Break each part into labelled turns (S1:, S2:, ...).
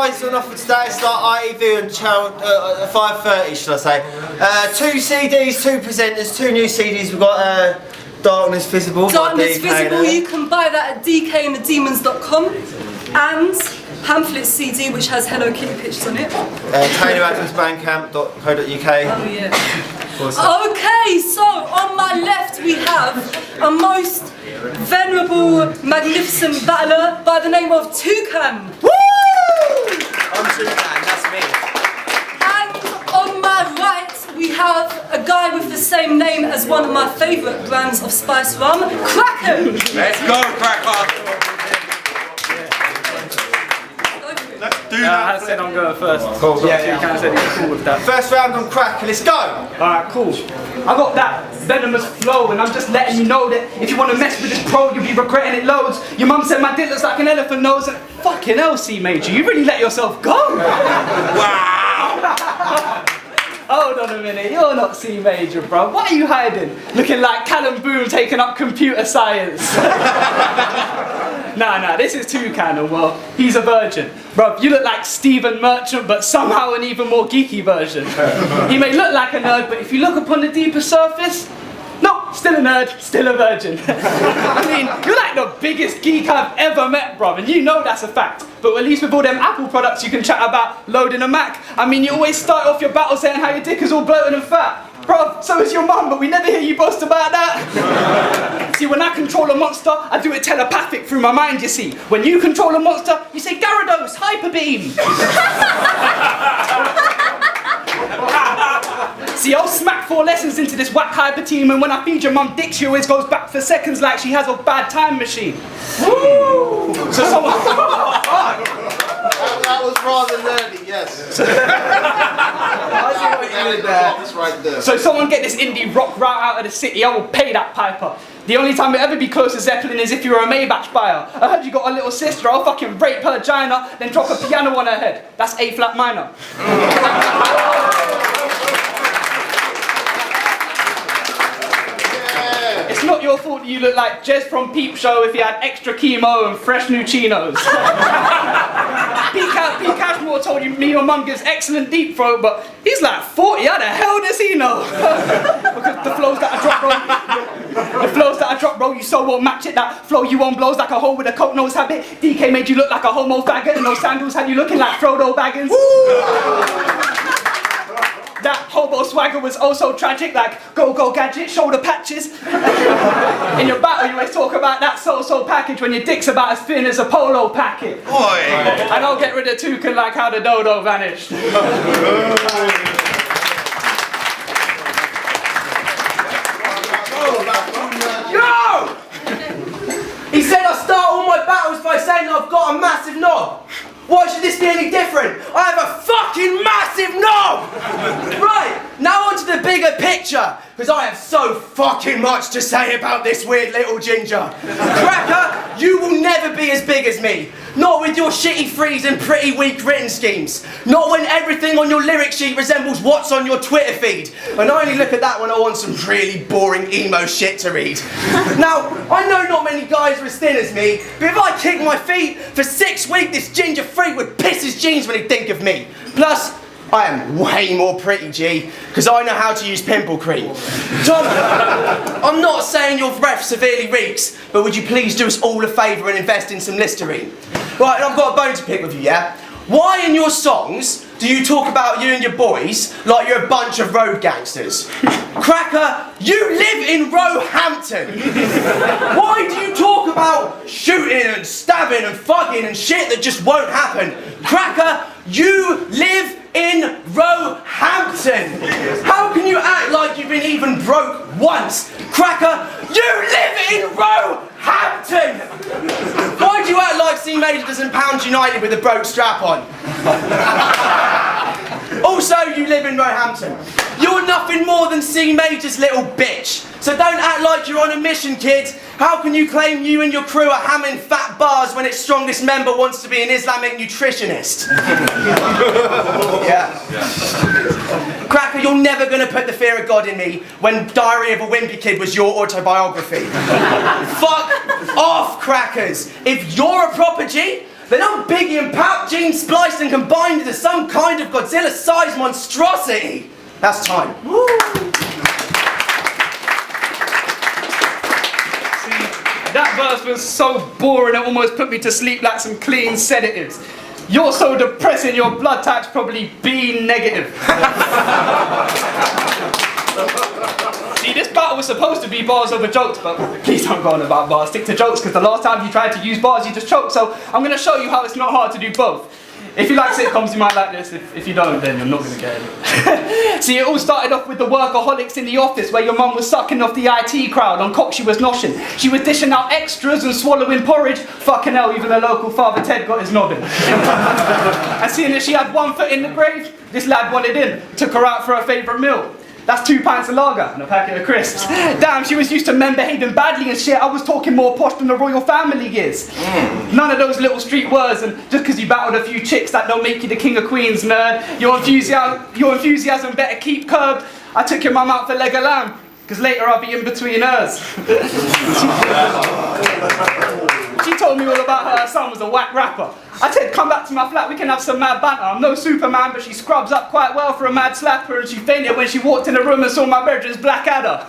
S1: prize on offer today. It's like IEV and channel 5:30, should I say? 2 CDs, 2 presenters, 2 new CDs. We've got Darkness Visible.
S2: Darkness Visible. You can buy that at dkandthedemons.com, and Pamphlet CD, which has Hello Kitty pictures on it.
S1: TaylorAdamsBandcamp.co.uk.
S2: Oh yeah. Okay, so on my left we have a most venerable, magnificent battler by the name of Toucan.
S1: Woo! I'm Toucan, that's me.
S2: And on my right we have a guy with the same name as one of my favourite brands of spice rum, Kraken.
S3: Let's go, Cracker!
S4: I said I'm going first.
S1: Cool.
S4: So Toucan said he's cool with that.
S1: First round on Kraken, let's go!
S4: Alright, cool. I got that venomous flow, and I'm just letting you know that if you want to mess with this pro, you'll be regretting it loads. Your mum said my dick looks like an elephant nose, and fucking hell, C Major, you really let yourself go! Wow! Hold on a minute, you're not C Major, bro. What are you hiding? Looking like Callum Boone taking up computer science. Nah, this is Toucan, and well, he's a virgin. Bruv, you look like Stephen Merchant, but somehow an even more geeky version. He may look like a nerd, but if you look upon the deeper surface, no, still a nerd, still a virgin. I mean, you're like the biggest geek I've ever met, bruv, and you know that's a fact. But at least with all them Apple products you can chat about loading a Mac. I mean, you always start off your battle saying how your dick is all bloated and fat. Bruv, so is your mum, but we never hear you boast about that. See, when I control a monster, I do it telepathic through my mind, you see. When you control a monster, you say Gyarados, Hyper Beam. See, I'll smack 4 lessons into this whack hyper team, and when I feed your mum dick, she always goes back for seconds like she has a bad time machine. Woo! So someone...
S1: That was rather nerdy, yes.
S4: So someone get this indie rock right out of the city, I will pay that piper. The only time you'll ever be close to Zeppelin is if you're a Maybach buyer. I heard you got a little sister, I'll fucking rape her gina, then drop a piano on her head. That's A flat minor. It's not your fault that you look like Jez from Peep Show if he had extra chemo and fresh new chinos. Pete Cashmore told you me your mum gives excellent deep throat, but he's like 40, how the hell does he know? Because the flows that I drop, bro, you so won't match it. That flow you on blows like a hole with a coat nose habit. DK made you look like a homo faggot, and those sandals had you looking like Frodo Baggins. That hobo swagger was also tragic, like go-go gadget, shoulder patches. In your battle, you always talk about that so-so package when your dick's about as thin as a polo packet.
S3: Oi.
S4: And I'll get rid of Toucan like how the dodo vanished.
S5: Yo! He said I start all my battles by saying that I've got a massive knob. Why should this be any different? I have a fucking massive knob! Right, now onto the bigger picture, because I have so fucking much to say about this weird little ginger. Cracker, you will never be as big as me. Not with your shitty threes and pretty weak written schemes. Not when everything on your lyric sheet resembles what's on your Twitter feed. And I only look at that when I want some really boring emo shit to read. Now, I know not many guys are as thin as me, but if I kick my feet for 6 weeks, this ginger freak would piss his jeans when he'd think of me. Plus, I am way more pretty, G, because I know how to use pimple cream. Tom, I'm not saying your breath severely reeks, but would you please do us all a favour and invest in some Listerine? Right, and I've got a bone to pick with you, yeah? Why in your songs do you talk about you and your boys like you're a bunch of road gangsters? Cracker, you live in Roehampton. Why do you talk about shooting and stabbing and fucking and shit that just won't happen? Cracker, you live in Roehampton. How can you act like you've been even broke once? Cracker, you live in Roehampton. Why do you act like C Major doesn't pound United with a broke strap on? Also, you live in Roehampton. You're nothing more than C Major's little bitch. So don't act like you're on a mission, kids. How can you claim you and your crew are hamming fat bars when its strongest member wants to be an Islamic nutritionist? Yeah. Cracker, you're never going to put the fear of God in me when Diary of a Wimpy Kid was your autobiography. Fuck off, Crackers. If you're a proper G, Then I'm Biggie and Pap genes spliced and combined into some kind of Godzilla-sized monstrosity. That's time. Woo.
S4: That verse was so boring it almost put me to sleep like some clean sedatives. You're so depressing, your blood type's probably B negative. See, this battle was supposed to be bars over jokes, but please don't go on about bars. Stick to jokes, because the last time you tried to use bars, you just choked. So I'm going to show you how it's not hard to do both. If you like sitcoms, you might like this. If you don't, then you're not going to get it. See, it all started off with the workaholics in the office, where your mum was sucking off the IT crowd on cock she was noshing. She was dishing out extras and swallowing porridge. Fucking hell, even the local Father Ted got his nobbin. And seeing that she had one foot in the grave, this lad wanted in. Took her out for her favourite meal. That's 2 pints of lager and a packet of crisps. Damn, she was used to men behaving badly and shit. I was talking more posh than the royal family is. None of those little street words, and just because you battled a few chicks, that don't make you the king of queens, nerd. Your enthusiasm better keep curbed. I took your mum out for leg of lamb, because later I'll be in between hers. She told me all about her son was a whack rapper. I said, come back to my flat, we can have some mad banter. I'm no Superman, but she scrubs up quite well for a mad slapper, and she fainted when she walked in the room and saw my brethren's Blackadder.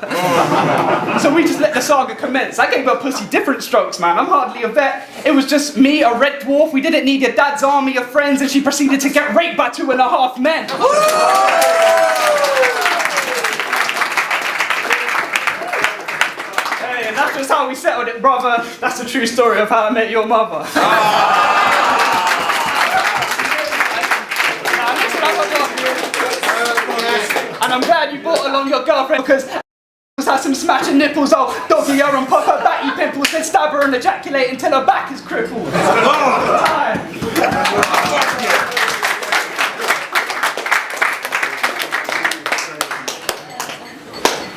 S4: So we just let the saga commence. I gave her pussy different strokes, man. I'm hardly a vet. It was just me, a red dwarf. We didn't need your dad's army of friends, and she proceeded to get raped by 2.5 men. Hey, and that's just how we settled it, brother. That's the true story of how I met your mother. And I'm glad you brought along your girlfriend, because has some smashing nipples. Oh, doggy her and pop her batty pimples, then stab her and ejaculate until her back is crippled.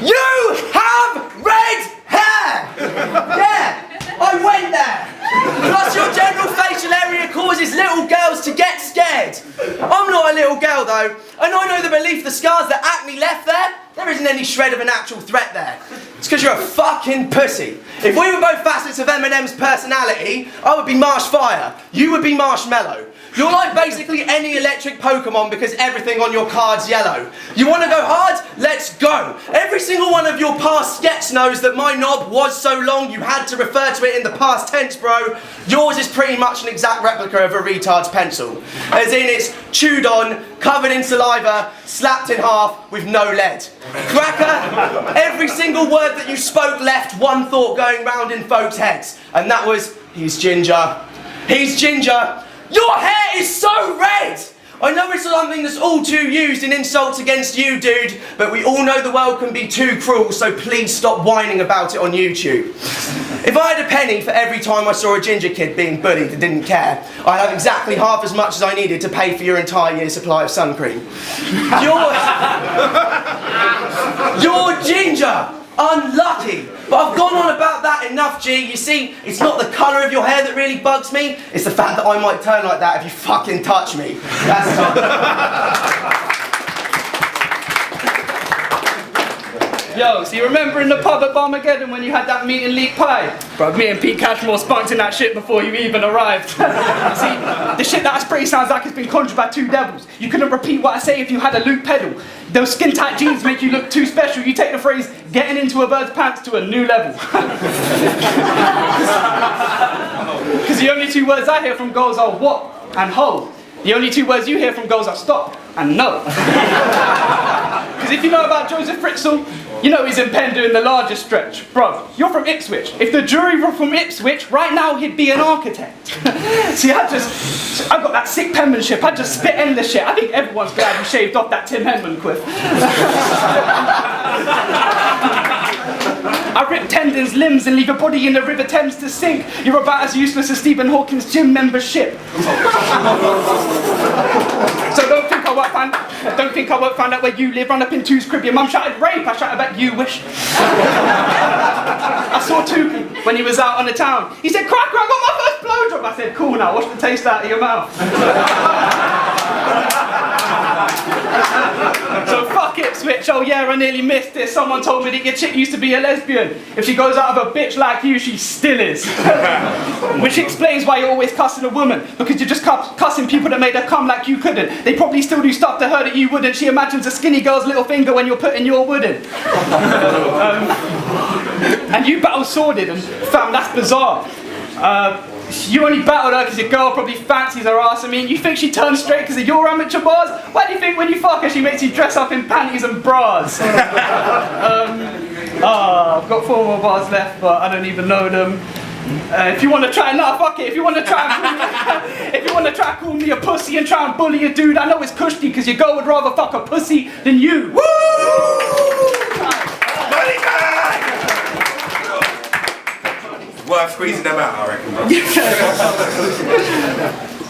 S5: You have red hair! Yeah, I went there. Plus your general facial area causes little girls to get scared. I'm not a little girl though, and I know the belief the scars that Acme left there isn't any shred of an actual threat there. It's because you're a fucking pussy. If we were both facets of Eminem's personality, I would be Marshfire, you would be Marshmallow. You're like basically any electric Pokemon because everything on your card's yellow. You want to go hard? Let's go. Every single one of your past skets knows that my knob was so long you had to refer to it in the past tense, bro. Yours is pretty much an exact replica of a retard's pencil. As in, it's chewed on, covered in saliva, slapped in half with no lead. Cracker, every single word that you spoke left one thought going round in folks' heads. And that was, he's ginger. He's ginger. Your hair is so red! I know it's something that's all too used in insults against you, dude, but we all know the world can be too cruel, so please stop whining about it on YouTube. If I had a penny for every time I saw a ginger kid being bullied that didn't care, I'd have exactly half as much as I needed to pay for your entire year's supply of sun cream. You're ginger! Unlucky! But I've gone on about that enough, G. You see, it's not the colour of your hair that really bugs me, it's the fact that I might turn like that if you fucking touch me. That's
S4: Yo, so you remember in the pub at Barmageddon when you had that meat and leek pie? Bro, me and Pete Cashmore spunked in that shit before you even arrived. See, the shit that I spray sounds like it's been conjured by 2 devils. You couldn't repeat what I say if you had a loop pedal. Those skin tight jeans make you look too special. You take the phrase, getting into a bird's pants to a new level. Because the only 2 words I hear from girls are what and ho. The only 2 words you hear from girls are stop and no. Because if you know about Joseph Fritzl, you know he's in Penn doing the largest stretch. Bro, you're from Ipswich. If the jury were from Ipswich, right now he'd be an architect. See, I've got that sick penmanship. I just spit endless shit. I think everyone's glad you shaved off that Tim Henman quiff. I rip tendons, limbs, and leave your body in the River Thames to sink. You're about as useless as Stephen Hawking's gym membership. So don't think I won't find out where you live. Run up in Two's crib. Your mum shouted rape. I shouted back, you wish. I saw Tuki when he was out on the town. He said, Cracker, I got my first blowjob. I said, cool now, wash the taste out of your mouth. So fuck Ipswich. Oh yeah, I nearly missed it. Someone told me that your chick used to be a lesbian. If she goes out of a bitch like you, she still is. Which explains why you're always cussing a woman, because you're just cussing people that made her come like you couldn't. They probably still do stuff to her that you wouldn't. She imagines a skinny girl's little finger when you're putting your wood in. And you battle sworded, and fam, that's bizarre. You only battled her because your girl probably fancies her ass. I mean, you think she turns straight because of your amateur bars? Why do you think when you fuck her she makes you dress up in panties and bras? I've got 4 more bars left, but I don't even know them. If you want to try, nah, fuck it. If you want to try and call me a pussy and try and bully a dude, I know it's cushy because your girl would rather fuck a pussy than you. Woo!
S3: Money bag! Worth squeezing them out, I reckon, bro.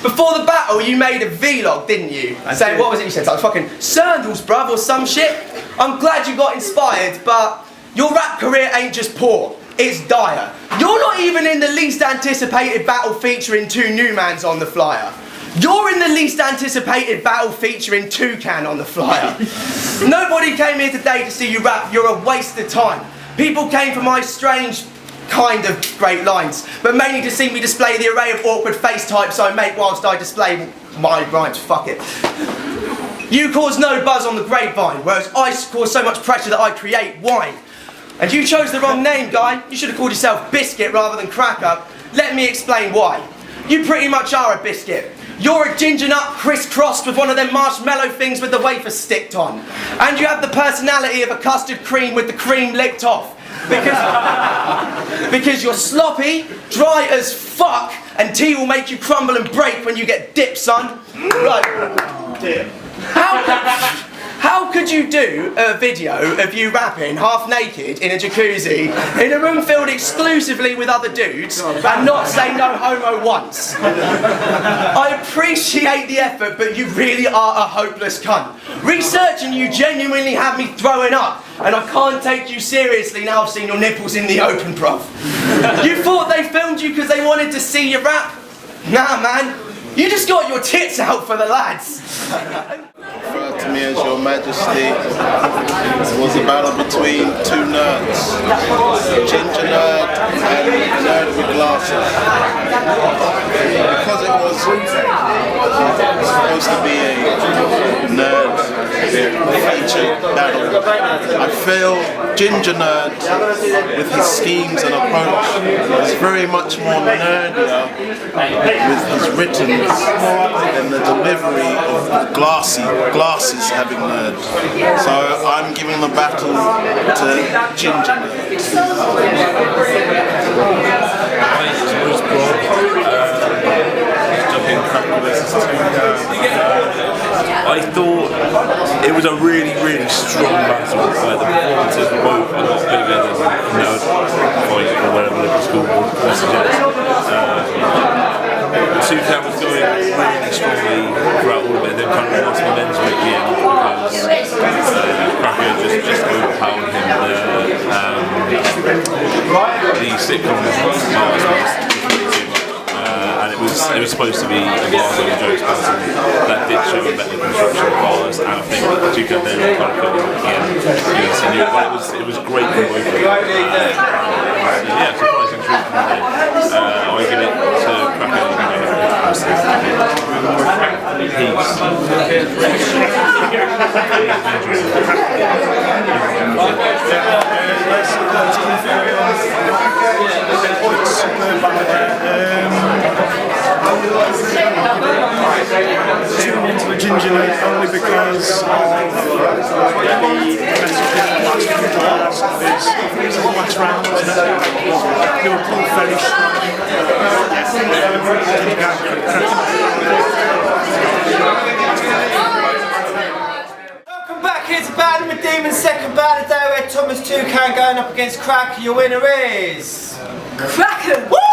S5: Before the battle, you made a vlog, didn't you? Saying, what was it you said? Like fucking sandals, bruv, or some shit? I'm glad you got inspired, but your rap career ain't just poor. It's dire. You're not even in the least anticipated battle featuring 2 new mans on the flyer. You're in the least anticipated battle featuring Toucan on the flyer. Nobody came here today to see you rap. You're a waste of time. People came for my strange kind of great lines, but mainly to see me display the array of awkward face types I make whilst I display my rhymes. Fuck it. You cause no buzz on the grapevine, whereas I cause so much pressure that I create wine. And you chose the wrong name, guy. You should have called yourself Biscuit rather than Cracker. Let me explain why. You pretty much are a biscuit. You're a ginger nut crisscrossed with one of them marshmallow things with the wafer sticked on. And you have the personality of a custard cream with the cream licked off. Because you're sloppy, dry as fuck, and tea will make you crumble and break when you get dipped, son. Right. How could you do a video of you rapping half naked in a jacuzzi in a room filled exclusively with other dudes and not say no homo once? I appreciate the effort, but you really are a hopeless cunt. Researching you genuinely had me throwing up, and I can't take you seriously now I've seen your nipples in the open, bruv. You thought they filmed you because they wanted to see you rap? Nah, man. You just got your tits out for the lads.
S6: Referred to me as Your Majesty. It was a battle between 2 nerds. Ginger nerd and nerd with glasses. Because it was supposed to be a nerd featured battle, I feel Ginger nerd, with his schemes and approach, is very much more nerdier with his written than the delivery of glasses having nerd. So I'm giving the battle to Ginger Nerd.
S7: I thought it was a really, really strong battle. The performances were both a lot bigger than Nerd Fight or whatever it was called. Toucan was going really strongly throughout all of it, then kind of lost momentum at the end because Cracker just overpowered him. The sitcom was and it was supposed to be a Glasgow and Jokes battle that did show a better construction of bars, and I think Toucan then kind of put him at the end. But it was great for both of them. Yeah, surprising truth from there. I give it to Cracker.
S8: Tune into the Ginger Nerd only because of the message in the last few bars. It's a last round, wasn't it? They were both very strong.
S1: Welcome back here to Battle with Demons, second battle of the day where Thomas Toucan going up against Cracker. Your winner is...
S2: Cracker!
S1: Woo!